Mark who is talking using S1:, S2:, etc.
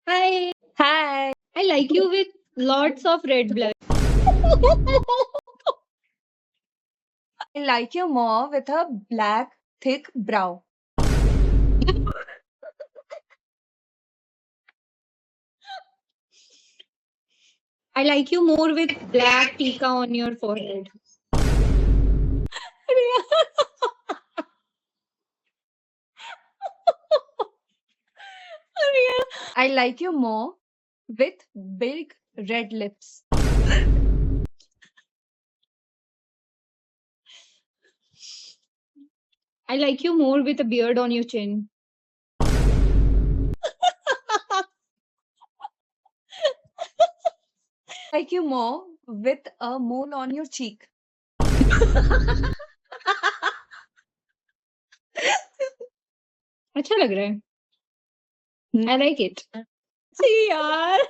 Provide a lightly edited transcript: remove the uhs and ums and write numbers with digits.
S1: Hi,
S2: Hi.
S1: I like you with lots of red blood.
S2: I like you more with a black, thick brow.
S1: I like you more with black tika on your forehead.
S2: I like you more with big red lips.
S1: I like you more with a beard on your chin.
S2: I like you more with a mole on your cheek.
S1: अच्छा लग रहा है.
S2: Hmm.
S1: I like it. See यार.